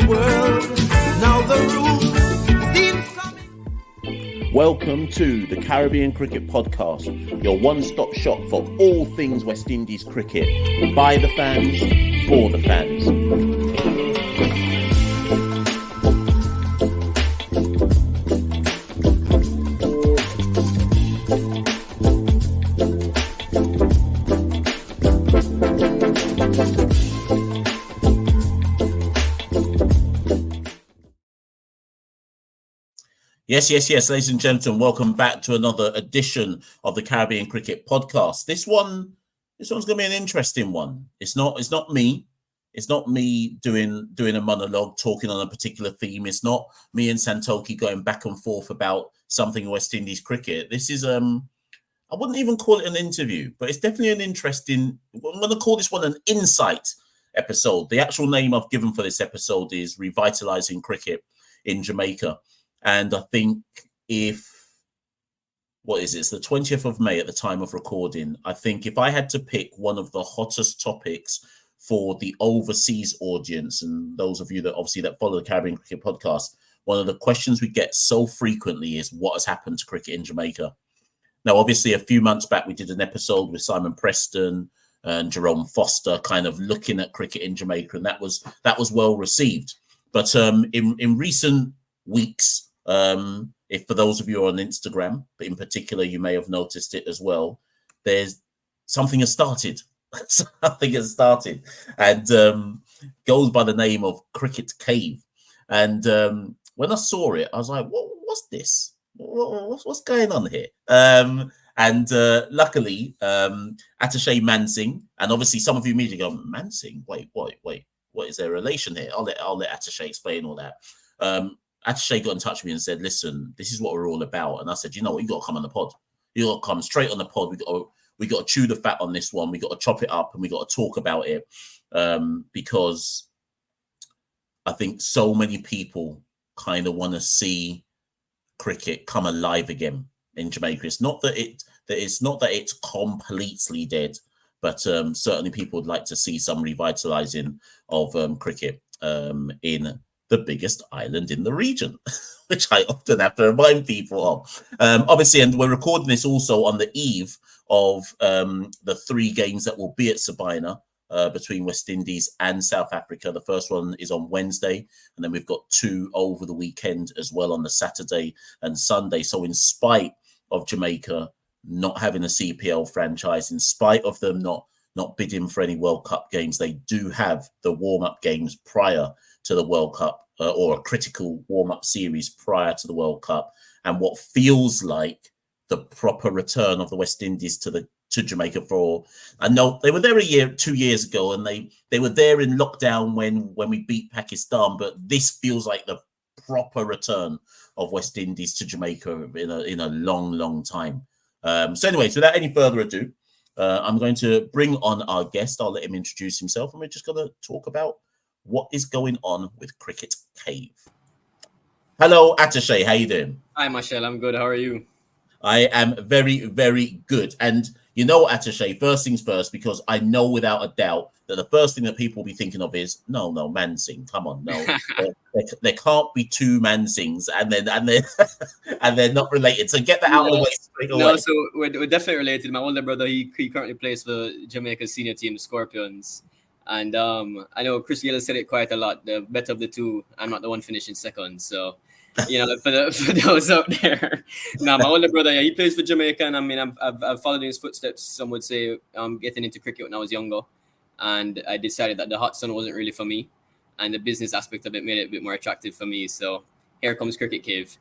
world. Now the rule seems coming. Welcome to the Caribbean Cricket Podcast, your one-stop shop for all things West Indies cricket. By the fans, for the fans. Yes, ladies and gentlemen, welcome back to another edition of the Caribbean Cricket Podcast. This one's going to be an interesting one. It's not me. It's not me doing a monologue, talking on a particular theme. It's not me and Santoki going back and forth about something in West Indies cricket. This is I wouldn't even call it an interview, but it's definitely an interesting. I'm going to call this one an insight episode. The actual name I've given for this episode is Revitalising Cricket in Jamaica. And I think it's the 20th of May at the time of recording. I think if I had to pick one of the hottest topics for the overseas audience, and those of you that follow the Caribbean Cricket Podcast, one of the questions we get so frequently is what has happened to cricket in Jamaica. Now, obviously, a few months back, we did an episode with Simon Preston and Jerome Foster kind of looking at cricket in Jamaica, and that was well received. But in recent weeks, if for those of you on Instagram, but in particular, you may have noticed it as well, something has started. And goes by the name of Cricket Cave. And when I saw it, I was like, what's this? What's going on here? And luckily, Atishai Mansingh, and obviously some of you immediately go, Mansingh? Wait, what is their relation here? I'll let Atishai explain all that. Atishai got in touch with me and said, listen, this is what we're all about. And I said, you know what, you got to come on the pod. You got to come straight on the pod. We got to chew the fat on this one. We got to chop it up and we got to talk about it because I think so many people kind of want to see cricket come alive again in Jamaica. It's not that it's completely dead, but certainly people would like to see some revitalizing of cricket in the biggest island in the region, which I often have to remind people of. Obviously, and we're recording this also on the eve of the 3 games that will be at Sabina between West Indies and South Africa. The first one is on Wednesday, and then we've got 2 over the weekend as well on the Saturday and Sunday. So in spite of Jamaica not having a CPL franchise, in spite of them not bidding for any World Cup games, they do have the warm-up games prior to the World Cup, or a critical warm-up series prior to the World Cup, and what feels like the proper return of the West Indies to Jamaica for. I know they were there 2 years ago, and they were there in lockdown when we beat Pakistan, but this feels like the proper return of West Indies to Jamaica in a long time. So anyways, without any further ado, I'm going to bring on our guest. I'll let him introduce himself, and we're just going to talk about what is going on with Cricket Cave. Hello, Atishai. How you doing? Hi, Machel. I'm good. How are you? I am very, very good. And you know, Atishai, first things first, because I know without a doubt that the first thing that people will be thinking of is, no, Mansingh. Come on, no. there can't be 2 Mansinghs and they're not related. So get that out of the way straight away. No, so we're definitely related. My older brother, he currently plays for Jamaica's senior team, the Scorpions. And I know Chris Gale said it quite a lot. The better of the 2, I'm not the one finishing second. So, you know, for those out there. Now, my older brother, he plays for Jamaica. And I mean, I've followed in his footsteps, some would say, getting into cricket when I was younger. And I decided that the hot sun wasn't really for me. And the business aspect of it made it a bit more attractive for me. So here comes Cricket Cave.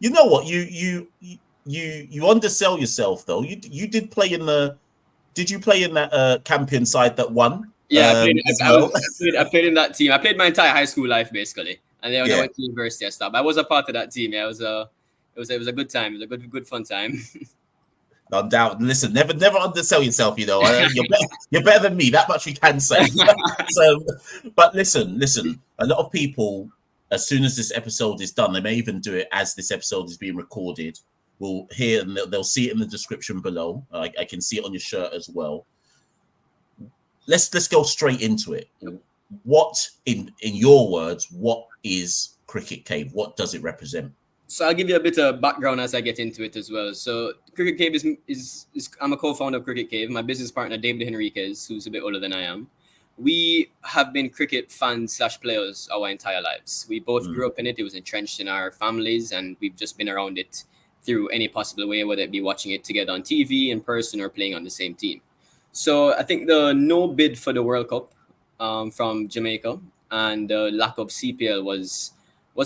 You know what? You undersell yourself, though. You did play in the... Did you play in that campion side that won? Yeah, I played in that team. I played my entire high school life, basically. And then when I went to university and stuff, I was a part of that team. Yeah, it was a good time. It was a good fun time. No doubt. Listen, never undersell yourself. You know, you're better than me. That much we can say. But listen. A lot of people, as soon as this episode is done, they may even do it as this episode is being recorded. Will hear and they'll see it in the description below. I can see it on your shirt as well. Let's go straight into it. what, in your words, what is Cricket Cave? What does it represent? So I'll give you a bit of background as I get into it as well. So Cricket Cave is I'm a co-founder of Cricket Cave. My business partner, David Henriques, who's a bit older than I am. We have been cricket fans / players our entire lives. We both grew up in it. It was entrenched in our families, and we've just been around it through any possible way, whether it be watching it together on TV, in person, or playing on the same team. So I think the no bid for the World Cup from Jamaica and the lack of CPL was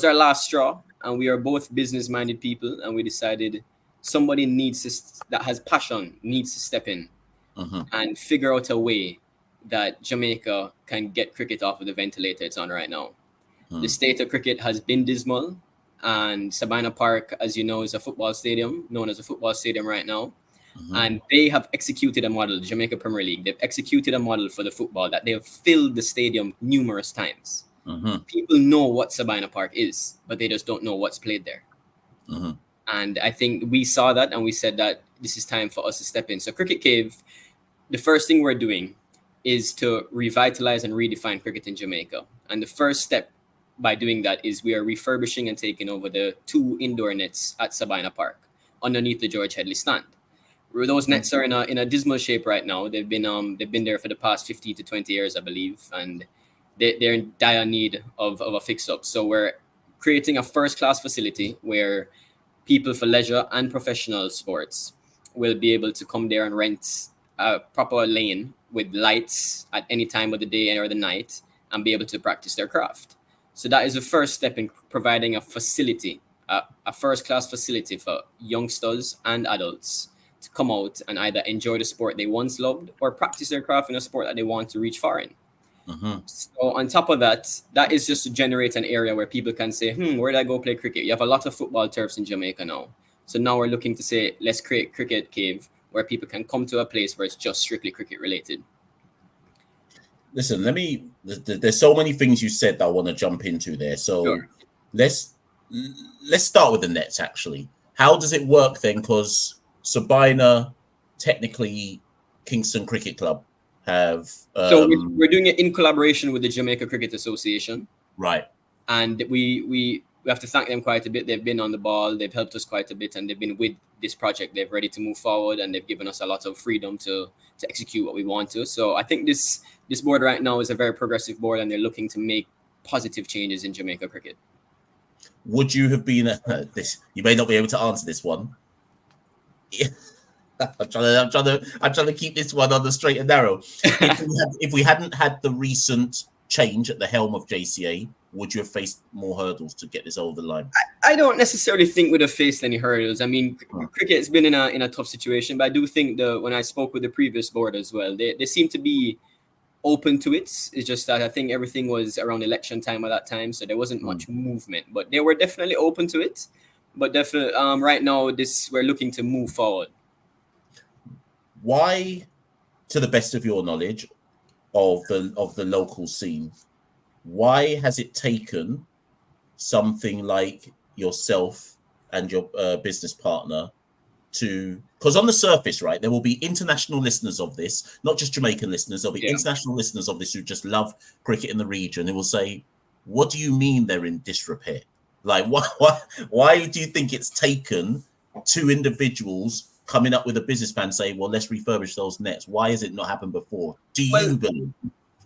our last straw. And we are both business-minded people, and we decided somebody that has passion needs to step in and figure out a way that Jamaica can get cricket off of the ventilator it's on right now. The state of cricket has been dismal, and Sabina Park, as you know, is a football stadium, known as a football stadium right now. And they have executed a model, the Jamaica Premier League. They've executed a model for the football that they have filled the stadium numerous times. People know what Sabina Park is, but they just don't know what's played there. And I think we saw that, and we said that this is time for us to step in. So Cricket Cave, the first thing we're doing is to revitalize and redefine cricket in Jamaica. And the first step by doing that is we are refurbishing and taking over the 2 indoor nets at Sabina Park underneath the George Headley stand. Those nets are in a dismal shape right now. They've been there for the past 15 to 20 years, I believe, and they're in dire need of a fix-up. So we're creating a first-class facility where people for leisure and professional sports will be able to come there and rent a proper lane with lights at any time of the day or the night and be able to practice their craft. So that is the first step in providing a facility, a first-class facility for youngsters and adults to come out and either enjoy the sport they once loved or practice their craft in a sport that they want to reach far in. So on top of that, that is just to generate an area where people can say, where did I go play cricket? You have a lot of football turfs in Jamaica now. So now we're looking to say, let's create Cricket Cave where people can come to a place where it's just strictly cricket related. Listen, there's so many things you said that I want to jump into there. So Sure. let's start with the nets, actually. How does it work then? Because Sabina, technically Kingston Cricket Club, have so we're doing it in collaboration with the Jamaica Cricket Association, right? And we have to thank them quite a bit. They've been on the ball, they've helped us quite a bit, and they've been with this project. They're ready to move forward, and they've given us a lot of freedom to execute what we want to. So I think this board right now is a very progressive board, and they're looking to make positive changes in Jamaica cricket. Would you have been this? You may not be able to answer this one. I'm trying to keep this one on the straight and narrow. If we hadn't had the recent change at the helm of JCA, would you have faced more hurdles to get this over the line? I don't necessarily think we'd have faced any hurdles. I mean, cricket's been in a tough situation, but I do think when I spoke with the previous board as well, they seem to be open to it. It's just that I think everything was around election time at that time, so there wasn't much movement, but they were definitely open to it. But definitely, right now, we're looking to move forward. Why, to the best of your knowledge of the local scene, why has it taken something like yourself and your business partner to, because on the surface, right, there will be international listeners of this, not just Jamaican listeners, there'll be international listeners of this who just love cricket in the region. They will say, what do you mean they're in disrepair? Like, why do you think it's taken 2 individuals coming up with a business plan saying, well, let's refurbish those nets? Why has it not happened before? Do you believe?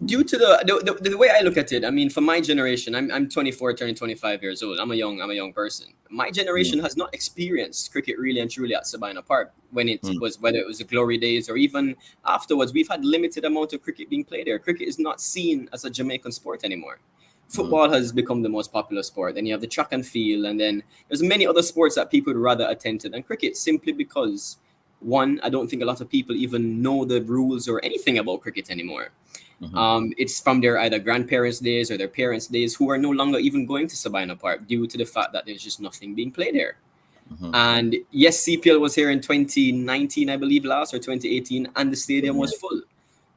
Due to the way I look at it, I mean, for my generation, I'm 24, turning 25 years old. I'm a young person. My generation has not experienced cricket really and truly at Sabina Park when it was, whether it was the glory days or even afterwards. We've had limited amount of cricket being played there. Cricket is not seen as a Jamaican sport anymore. Football has become the most popular sport. Then you have the track and field, and then there's many other sports that people would rather attend to than cricket, simply because, one, I don't think a lot of people even know the rules or anything about cricket anymore. It's from their either grandparents' days or their parents' days, who are no longer even going to Sabina Park due to the fact that there's just nothing being played here. And yes, CPL was here in 2019, I believe, last, or 2018, and the stadium was full.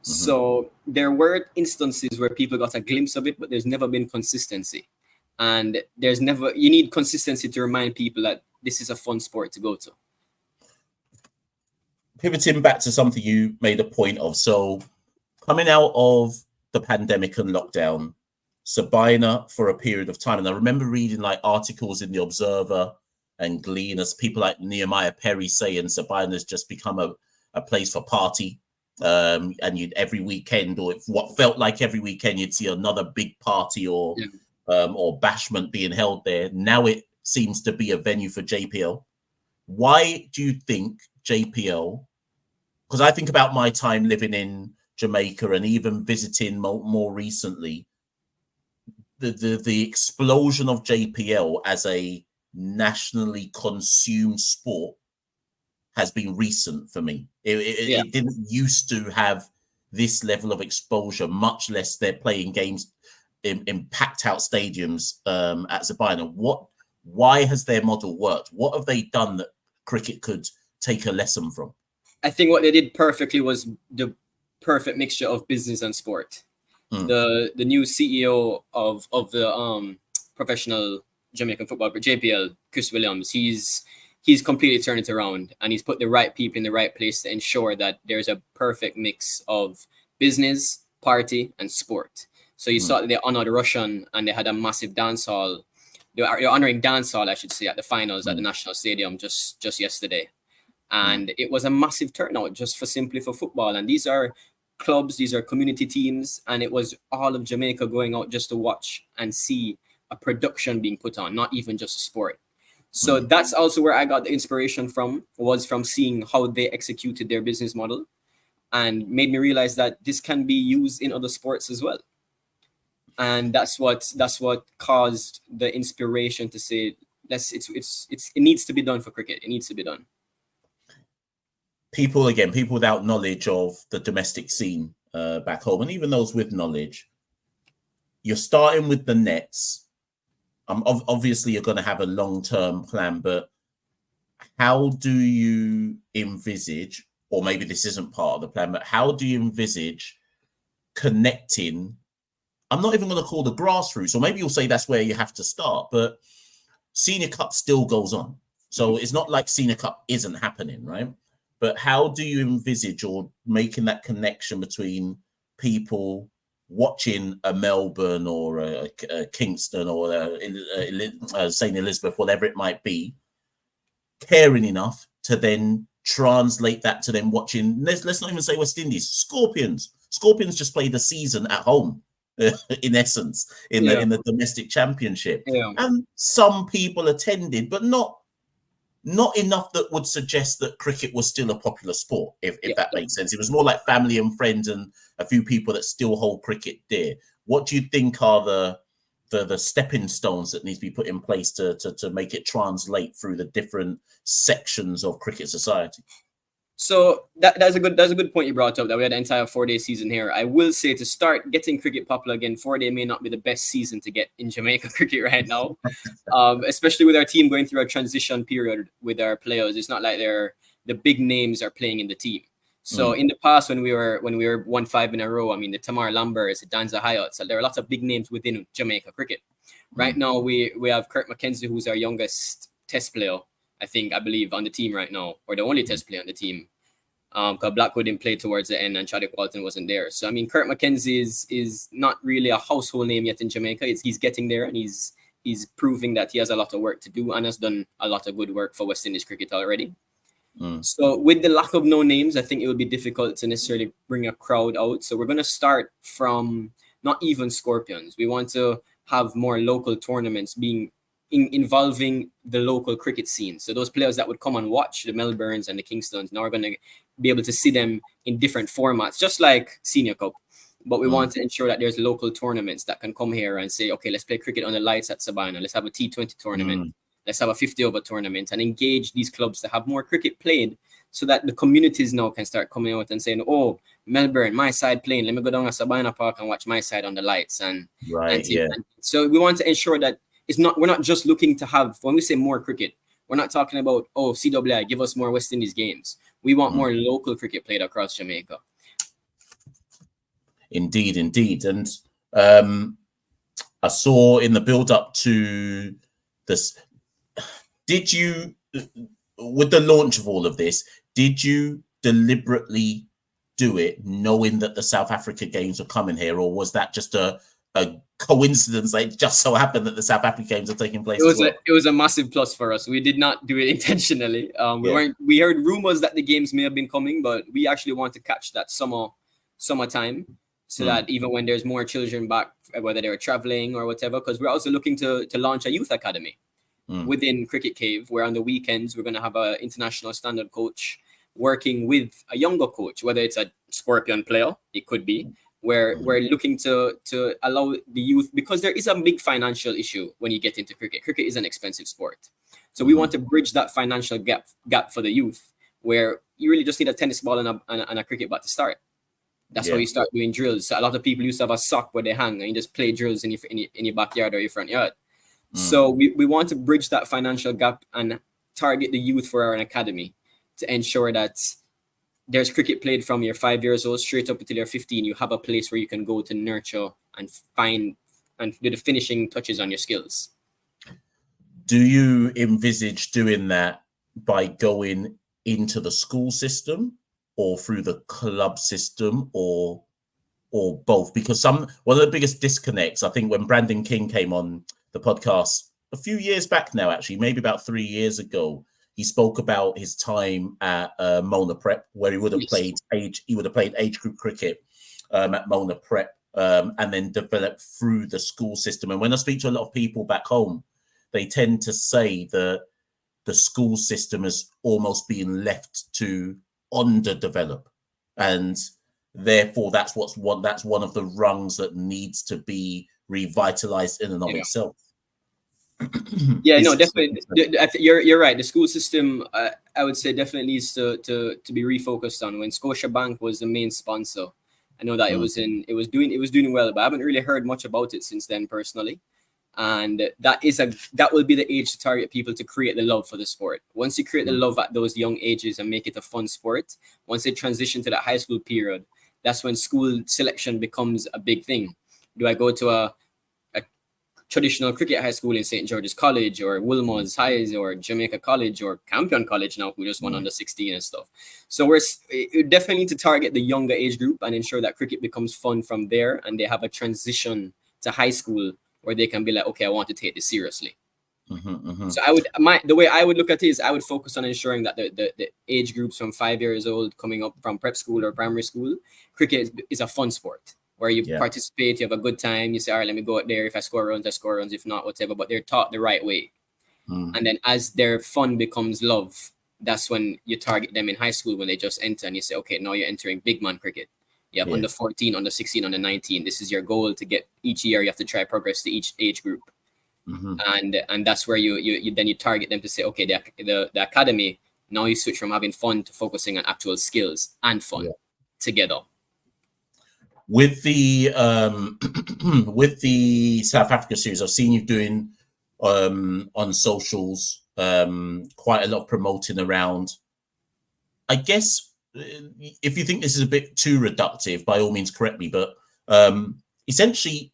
So there were instances where people got a glimpse of it, but there's never been consistency. And you need consistency to remind people that this is a fun sport to go to. Pivoting back to something you made a point of. So coming out of the pandemic and lockdown, Sabina for a period of time, and I remember reading like articles in the Observer and Glean as people like Nehemiah Perry saying Sabina's just become a place for party. And you'd every weekend, or what felt like every weekend, you'd see another big party or bashment being held there. Now it seems to be a venue for JPL. Why do you think JPL? Because I think about my time living in Jamaica and even visiting more recently, the explosion of JPL as a nationally consumed sport has been recent for me. It didn't used to have this level of exposure, much less they're playing games in packed out stadiums at Sabina. Why has their model worked? What have they done that cricket could take a lesson from? I think what they did perfectly was the perfect mixture of business and sport. The new CEO of the professional Jamaican football, JPL, Chris Williams, he's completely turned it around, and he's put the right people in the right place to ensure that there's a perfect mix of business, party, and sport. So you saw that they honored Russian, and they had a massive dance hall. They're honoring dance hall, I should say, at the finals at the National Stadium just yesterday. And it was a massive turnout just simply for football. And these are clubs, these are community teams, and it was all of Jamaica going out just to watch and see a production being put on, not even just a sport. So that's also where I got the inspiration from seeing how they executed their business model, and made me realize that this can be used in other sports as well. And that's what caused the inspiration to say, it needs to be done for cricket. It needs to be done. People without knowledge of the domestic scene back home, and even those with knowledge, you're starting with the nets. Obviously, you're going to have a long-term plan, but how do you envisage, or maybe this isn't part of the plan, but how do you envisage connecting? I'm not even going to call the grassroots, or maybe you'll say that's where you have to start, but Senior Cup still goes on. So it's not like Senior Cup isn't happening, right? But how do you envisage or making that connection between people watching a Melbourne or a Kingston or St. Elizabeth, whatever it might be, caring enough to then translate that to them watching, let's not even say West Indies, Scorpions just played a season at home, in essence, in the domestic championship. And some people attended, but not enough that would suggest that cricket was still a popular sport, if that makes sense. It was more like family and friends and a few people that still hold cricket dear. What do you think are the stepping stones that need to be put in place to make it translate through the different sections of cricket society? So that's a good point you brought up, that we had an entire 4-day season here. I will say, to start getting cricket popular again, 4-day may not be the best season to get in Jamaica cricket right now, especially with our team going through a transition period with our players. It's not like the big names are playing in the team. So in the past, when we were won 5 in a row, I mean, the Tamar Lambers, the Danza Hayats, so there are lots of big names within Jamaica cricket. Right now, we have Kurt McKenzie, who's our youngest test player, I believe, on the team right now, or the only test player on the team. Because Blackwood didn't play towards the end and Chadwick Walton wasn't there. So, I mean, Kurt McKenzie is not really a household name yet in Jamaica. He's getting there, and he's proving that he has a lot of work to do and has done a lot of good work for West Indies cricket already. So with the lack of no names, I think it would be difficult to necessarily bring a crowd out. So we're going to start from not even Scorpions. We want to have more local tournaments involving the local cricket scene. So those players that would come and watch the Melbournes and the Kingstons, now we're going to be able to see them in different formats, just like Senior Cup. But we want to ensure that there's local tournaments that can come here and say, okay, let's play cricket on the lights at Sabina. Let's have a T20 tournament. Let's have a 50-over tournament, and engage these clubs to have more cricket played, so that the communities now can start coming out and saying, oh, Melbourne, my side playing. Let me go down to Sabina Park and watch my side on the lights. And so we want to ensure that we're not just looking to have, when we say more cricket, we're not talking about, oh, CWI, give us more West Indies games. We want more local cricket played across Jamaica. Indeed. And I saw in the build-up to this, did you, with the launch of all of this, did you deliberately do it knowing that the South Africa games were coming here, or was that just a coincidence? It just so happened that the South Africa games are taking place as well? It was a massive plus for us. We did not do it intentionally. We heard rumors that the games may have been coming, but we actually want to catch that summertime, so that even when there's more children back, whether they're traveling or whatever, because we're also looking to launch a youth academy within Cricket Cave, where on the weekends we're going to have an international standard coach working with a younger coach, whether it's a Scorpion player, it could be, where we're looking to allow the youth, because there is a big financial issue when you get into cricket. Cricket is an expensive sport. So we want to bridge that financial gap for the youth, where you really just need a tennis ball and a cricket bat to start. That's how you start doing drills. So a lot of people used to have a sock where they hang and you just play drills in your backyard or your front yard. So we want to bridge that financial gap and target the youth for our academy to ensure that there's cricket played from you're 5 years old straight up until you're 15. You have a place where you can go to nurture and find and do the finishing touches on your skills. Do you envisage doing that by going into the school system or through the club system, or both? Because one of the biggest disconnects, I think, when Brandon King came on the podcast a few years back now, actually, maybe about 3 years ago, he spoke about his time at Mona Prep, where he would have played age group cricket at Mona Prep, and then developed through the school system. And when I speak to a lot of people back home, they tend to say that the school system is almost being left to underdevelop, and therefore that's one of the rungs that needs to be revitalized in and of itself. Definitely. You're right. The school system, I would say, definitely needs to be refocused on. When Scotiabank was the main sponsor, I know that it was doing well, but I haven't really heard much about it since then personally. And that will be the age to target people to create the love for the sport. Once you create the love at those young ages and make it a fun sport, once they transition to that high school period, that's when school selection becomes a big thing. Do I go to a traditional cricket high school in St. George's College, or Wilmot's Highs, or Jamaica College, or Campion College now, who just won under 16 and stuff? So we definitely need to target the younger age group and ensure that cricket becomes fun from there, and they have a transition to high school where they can be like, okay, I want to take this seriously. So the way I would look at it is I would focus on ensuring that the age groups from 5 years old coming up from prep school or primary school, cricket is a fun sport where you participate, you have a good time. You say, all right, let me go out there. If I score runs, I score runs. If not, whatever. But they're taught the right way. And then as their fun becomes love, that's when you target them in high school when they just enter, and you say, okay, now you're entering big man cricket. You have under 14, under 16, under 19. This is your goal to get each year. You have to try progress to each age group. And that's where you target them to say, okay, the academy, now you switch from having fun to focusing on actual skills and fun together. With the with the South Africa series, I've seen you doing on socials quite a lot of promoting around. I guess if you think this is a bit too reductive, by all means correct me, but essentially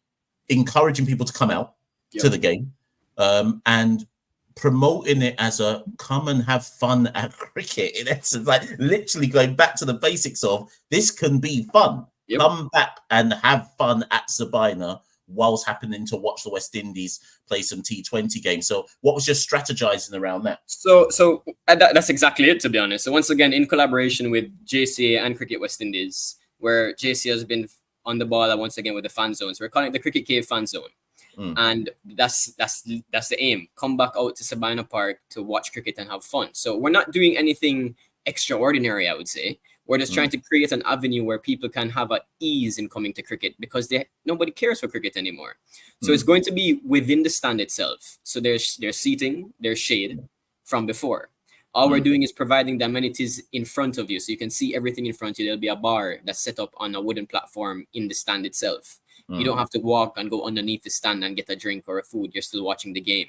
encouraging people to come out to the game and promoting it as a come and have fun at cricket, in essence, like literally going back to the basics of this can be fun. Come back and have fun at Sabina whilst happening to watch the West Indies play some T20 games. So what was your strategizing around that? So that's exactly it, to be honest. So once again, in collaboration with JCA and Cricket West Indies, where JCA has been on the ball once again with the fan zones. We're calling it the Cricket Cave fan zone. And that's the aim. Come back out to Sabina Park to watch cricket and have fun. So we're not doing anything extraordinary, I would say. We're just trying to create an avenue where people can have an ease in coming to cricket, because nobody cares for cricket anymore. So it's going to be within the stand itself. So there's seating, there's shade from before. All we're doing is providing the amenities in front of you, so you can see everything in front of you. There'll be a bar that's set up on a wooden platform in the stand itself. You don't have to walk and go underneath the stand and get a drink or a food. You're still watching the game.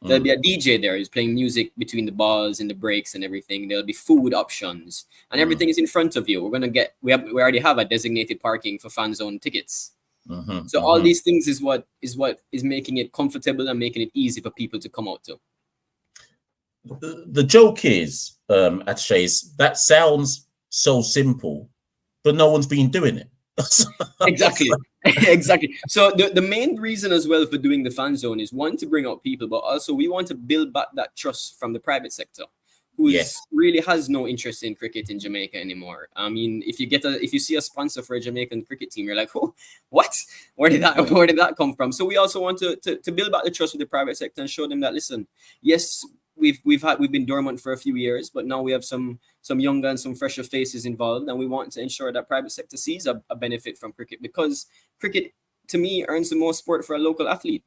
There'll be a DJ there who's playing music between the balls and the breaks and everything. There'll be food options, and everything is in front of you. We already have a designated parking for fan zone tickets. So all these things is what is making it comfortable and making it easy for people to come out to. The joke is, Atishai, that sounds so simple, but no one's been doing it. Exactly. Exactly. So the main reason as well for doing the fan zone is one, to bring out people, but also we want to build back that trust from the private sector, who really has no interest in cricket in Jamaica anymore. I mean, if you see a sponsor for a Jamaican cricket team, you're like, oh, what? Where did that come from? So we also want to build back the trust with the private sector and show them that, listen, yes, we've been dormant for a few years, but now we have some younger and some fresher faces involved, and we want to ensure that private sector sees a benefit from cricket, because cricket, to me, earns the most support for a local athlete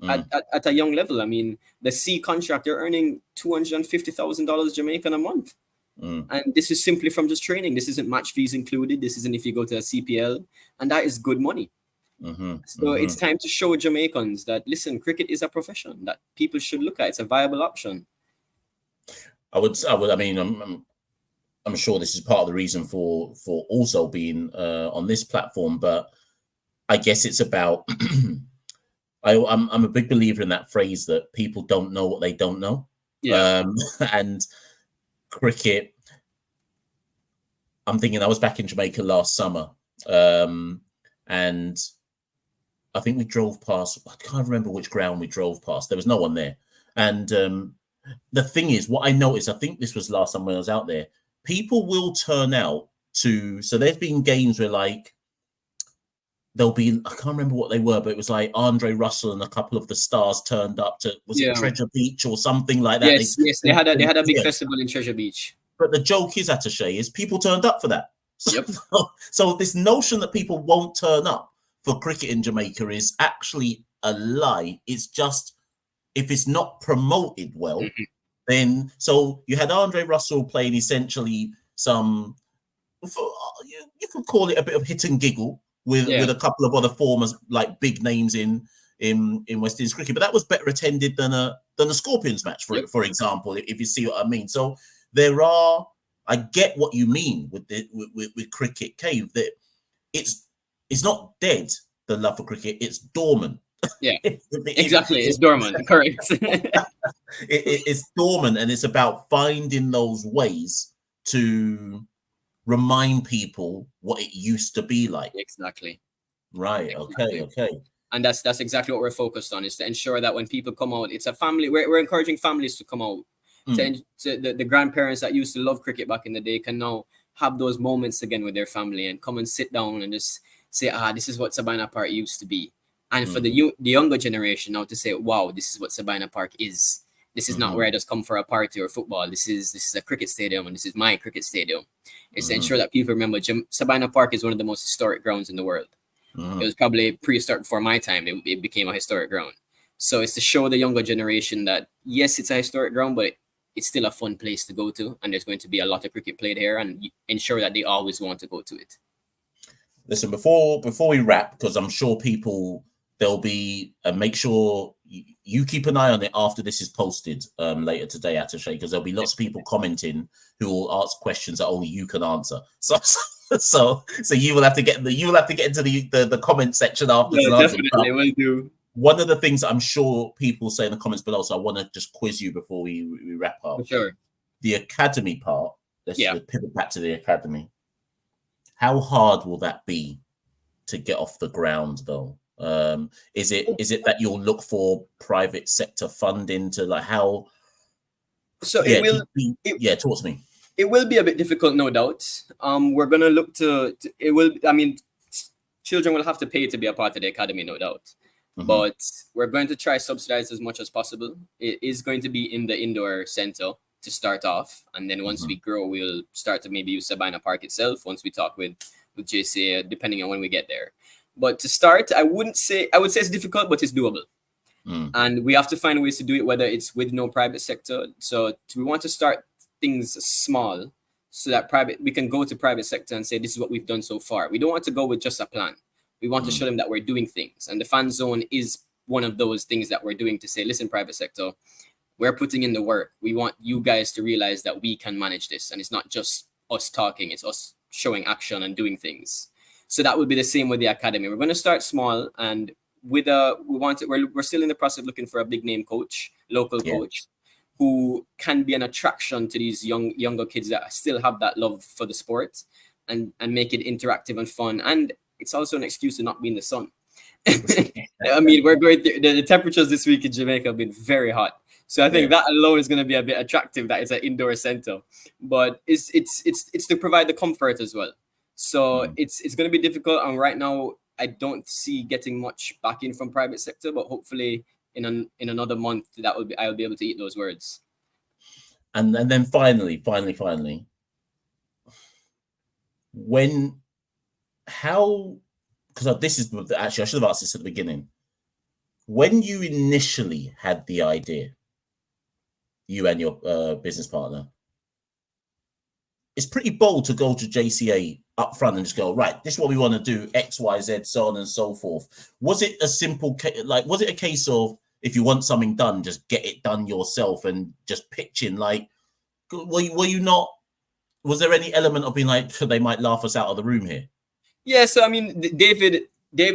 at a young level. I mean, the C contract, they're earning $250,000 Jamaican a month. And this is simply from just training. This isn't match fees included. This isn't if you go to a CPL, and that is good money. So it's time to show Jamaicans that, listen, cricket is a profession that people should look at. It's a viable option. I would. I mean, I'm sure this is part of the reason for also being on this platform, but I guess it's about. I'm a big believer in that phrase that people don't know what they don't know. And cricket. I'm thinking I was back in Jamaica last summer, and I think we drove past. I can't remember which ground we drove past. There was no one there, and the thing is, what I noticed, I think this was last time when I was out there, people will turn out to. So there's been games where like there'll be, I can't remember what they were, but it was like Andre Russell and a couple of the stars turned up to, was it Treasure Beach or something like that? Yes, they had a big festival in Treasure Beach. But the joke is, Atishai, is people turned up for that. So this notion that people won't turn up for cricket in Jamaica is actually a lie. It's just, if it's not promoted well, then, so you had Andre Russell playing essentially some, you could call it a bit of hit and giggle with a couple of other former like big names in West Indies cricket, but that was better attended than a Scorpions match, for example, if you see what I mean. So there are, I get what you mean with cricket, Cave, that it's not dead, the love for cricket, it's dormant. Exactly. It's dormant. Correct. It's dormant, and it's about finding those ways to remind people what it used to be like. Exactly. Right. Exactly. Okay. And that's exactly what we're focused on, is to ensure that when people come out, it's a family. We're encouraging families to come out. To the grandparents that used to love cricket back in the day can now have those moments again with their family and come and sit down and just say, this is what Sabina Park used to be. And for the younger generation now to say, wow, this is what Sabina Park is. This is not where I just come for a party or football. This is a cricket stadium, and this is my cricket stadium. It's to ensure that people remember Sabina Park is one of the most historic grounds in the world. It was probably prehistoric before my time. It became a historic ground. So it's to show the younger generation that, yes, it's a historic ground, but it's still a fun place to go to, and there's going to be a lot of cricket played here, and ensure that they always want to go to it. Listen, before we wrap, because I'm sure people, there'll be, make sure you keep an eye on it after this is posted later today, Atishai, because there'll be lots of people commenting who will ask questions that only you can answer. So you will have to get into the comment section after. Yeah, definitely will do. One of the things I'm sure people say in the comments below, so I want to just quiz you before we wrap up. For sure. The academy part, let's pivot back to the academy. How hard will that be to get off the ground, though? Is it that you'll look for private sector funding to, like, how? So it will. Talk to me. It will be a bit difficult, no doubt. We're gonna look to it will. I mean, children will have to pay to be a part of the academy, no doubt. But we're going to try subsidize as much as possible. It is going to be in the indoor center to start off, and then once we grow, we'll start to maybe use Sabina Park itself once we talk with JCA, depending on when we get there. But to start, I would say it's difficult, but it's doable. And we have to find ways to do it, whether it's with no private sector. So we want to start things small so that we can go to private sector and say, this is what we've done so far. We don't want to go with just a plan. We want to show them that we're doing things. And the fan zone is one of those things that we're doing to say, listen, private sector, we're putting in the work. We want you guys to realize that we can manage this. And it's not just us talking, it's us showing action and doing things. So that would be the same with the academy. We're going to start small, and we're still in the process of looking for a big name coach, local coach, who can be an attraction to these younger kids that still have that love for the sport, and make it interactive and fun. And it's also an excuse to not be in the sun. I mean, we're going through, the temperatures this week in Jamaica have been very hot. So I think that alone is going to be a bit attractive that it's an indoor center. But it's to provide the comfort as well. So it's going to be difficult. And right now, I don't see getting much backing from private sector, but hopefully in another month I'll be able to eat those words. And then finally, because this is actually, I should have asked this at the beginning. When you initially had the idea, you and your business partner, it's pretty bold to go to JCA up front and just go, right, this is what we want to do, X, Y, Z, so on and so forth. Was it a simple, was it a case of, if you want something done, just get it done yourself and just pitching? Like, were you not, was there any element of being like, they might laugh us out of the room here? Yeah, so I mean, David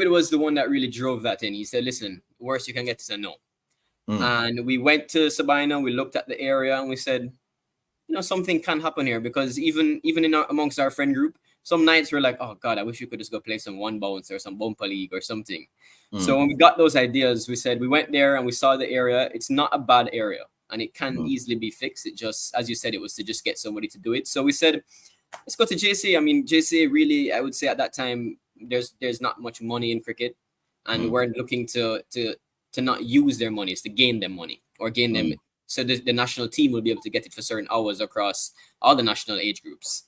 was the one that really drove that in. He said, listen, worst you can get is a no. And we went to Sabina, we looked at the area and we said, something can happen here, because even amongst our friend group, some nights we're like, oh God, I wish we could just go play some one bounce or some bumper league or something. So when we got those ideas, we went there and we saw the area. It's not a bad area and it can easily be fixed. It just, as you said, it was to just get somebody to do it. So we said, let's go to JCA. I mean, JCA really, I would say at that time, there's not much money in cricket, and we're looking to not use their money, it's to gain them money or gain them. So the national team will be able to get it for certain hours across all the national age groups.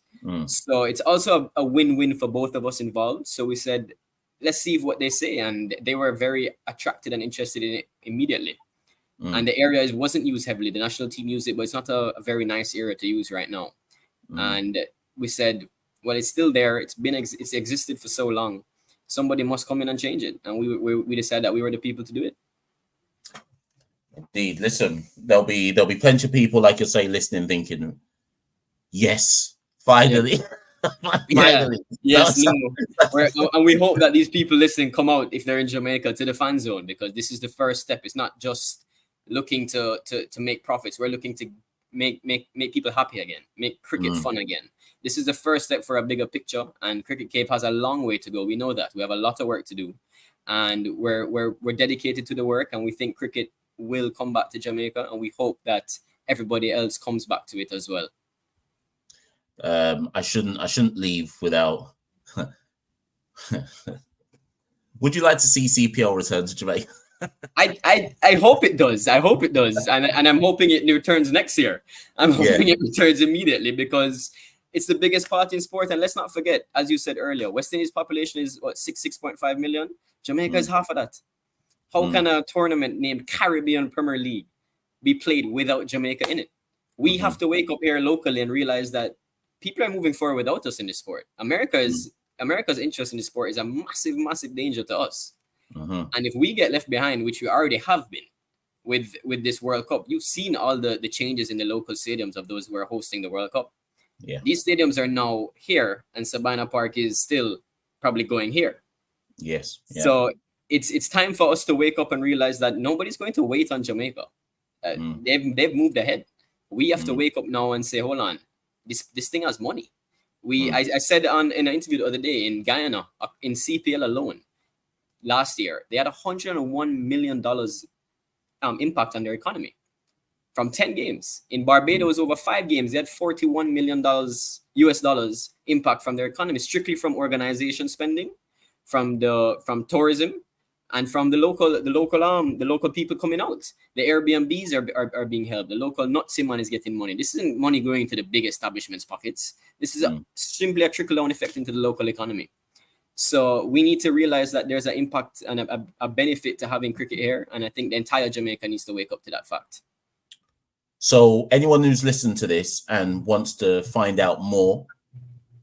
So it's also a win-win for both of us involved. So we said, let's see what they say. And they were very attracted and interested in it immediately. And the area wasn't used heavily. The national team used it, but it's not a very nice area to use right now. And we said, well, it's still there. It's existed for so long. Somebody must come in and change it. And we decided that we were the people to do it. Indeed. Listen, there'll be plenty of people, like you say, listening, thinking, yes, finally. Finally. Yes, and we hope that these people listening come out, if they're in Jamaica, to the fan zone, because this is the first step. It's not just looking to make profits. We're looking to make people happy again, make cricket fun again. This is the first step for a bigger picture, and Cricket Cave has a long way to go. We know that. We have a lot of work to do, and we're dedicated to the work, and we think cricket will come back to Jamaica, and we hope that everybody else comes back to it as well. I shouldn't leave without. Would you like to see CPL return to Jamaica? I hope it does. I hope it does, and I'm hoping it returns next year. I'm hoping it returns immediately, because it's the biggest party in sport. And let's not forget, as you said earlier, West Indies population is what, 6.5 million. Jamaica is half of that. How can a tournament named Caribbean Premier League be played without Jamaica in it? We have to wake up here locally and realize that people are moving forward without us in this sport. America's interest in the sport is a massive, massive danger to us. And if we get left behind, which we already have been with this World Cup, you've seen all the changes in the local stadiums of those who are hosting the World Cup. Yeah. These stadiums are now here, and Sabina Park is still probably going here. Yes. Yeah. So it's time for us to wake up and realize that nobody's going to wait on Jamaica. They've moved ahead. We have to wake up now and say, hold on, this thing has money. I said in an interview the other day, in Guyana, in CPL alone, last year, they had $101 million impact on their economy from 10 games. In Barbados, over 5 games, they had $41 million US dollars impact from their economy, strictly from organization spending, from tourism, and from the local people coming out. The Airbnbs are being helped. The local Nutsimman is getting money. This isn't money going to the big establishments' pockets. This is simply a trickle-down effect into the local economy. So we need to realize that there's an impact and a benefit to having cricket here. And I think the entire Jamaica needs to wake up to that fact. So anyone who's listened to this and wants to find out more,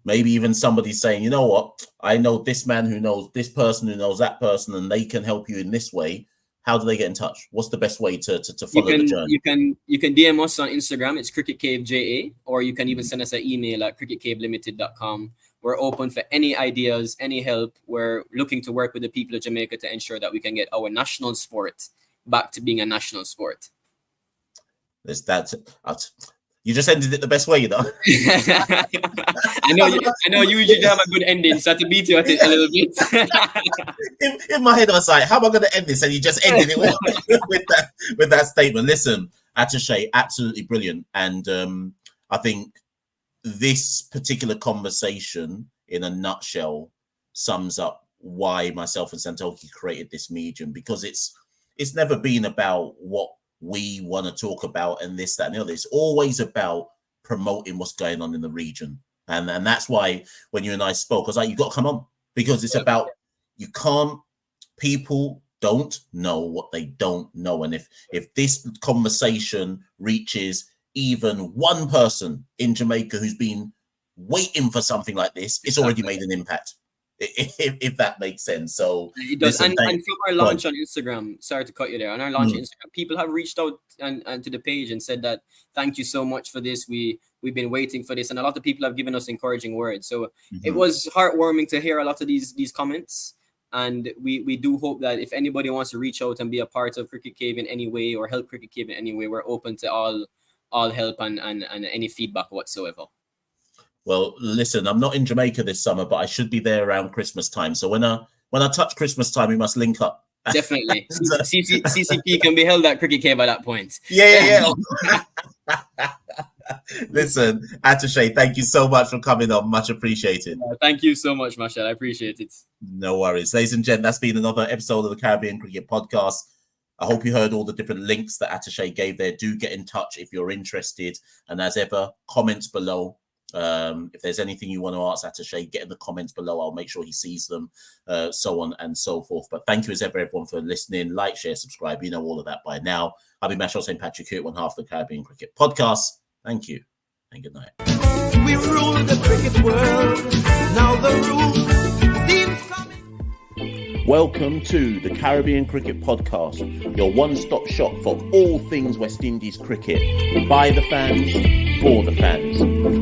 maybe even somebody saying, you know what, I know this man who knows this person who knows that person, and they can help you in this way. How do they get in touch? What's the best way to follow the journey? You can DM us on Instagram. It's Cricket Cave JA, or you can even send us an email at cricketcavelimited.com. We're open for any ideas, any help. We're looking to work with the people of Jamaica to ensure that we can get our national sport back to being a national sport. You just ended it the best way, you know. I know you usually have a good ending, so I had to beat you at it a little bit. in my head, I was like, how am I going to end this? And you just ended it with that statement. Listen, Atishai, absolutely brilliant. And I think this particular conversation, in a nutshell, sums up why myself and Santoki created this medium, because it's never been about what we want to talk about and this, that, and the other. It's always about promoting what's going on in the region. And that's why when you and I spoke, I was like, you got to come on, because it's about, people don't know what they don't know. And if this conversation reaches even one person in Jamaica who's been waiting for something like this, it's already made an impact. If that makes sense. So it does. And from our launch on Instagram, sorry to cut you there, on our launch on Instagram, people have reached out and to the page and said that thank you so much for this. We've been waiting for this, and a lot of people have given us encouraging words. So it was heartwarming to hear a lot of these comments. And we do hope that if anybody wants to reach out and be a part of Cricket Cave in any way or help Cricket Cave in any way, we're open to all help and any feedback whatsoever. Well, listen, I'm not in Jamaica this summer, but I should be there around Christmas time. So when I touch Christmas time, we must link up. Definitely. CCP can be held at Cricket Cave at that point. Yeah. Listen, Atishai, thank you so much for coming on. Much appreciated. Thank you so much, Machel. I appreciate it. No worries. Ladies and gents, that's been another episode of the Caribbean Cricket Podcast. I hope you heard all the different links that Atishai gave there. Do get in touch if you're interested. And as ever, comments below. If there's anything you want to ask Atishai, get in the comments below. I'll make sure he sees them, so on and so forth. But thank you as ever, everyone, for listening. Like, share, subscribe. You know all of that by now. I'll be Machel St. Patrick here at one half of the Caribbean Cricket Podcast. Thank you and good night. We rule the cricket world. Now the rule seems coming. Welcome to the Caribbean Cricket Podcast, your one-stop shop for all things West Indies cricket. By the fans, for the fans.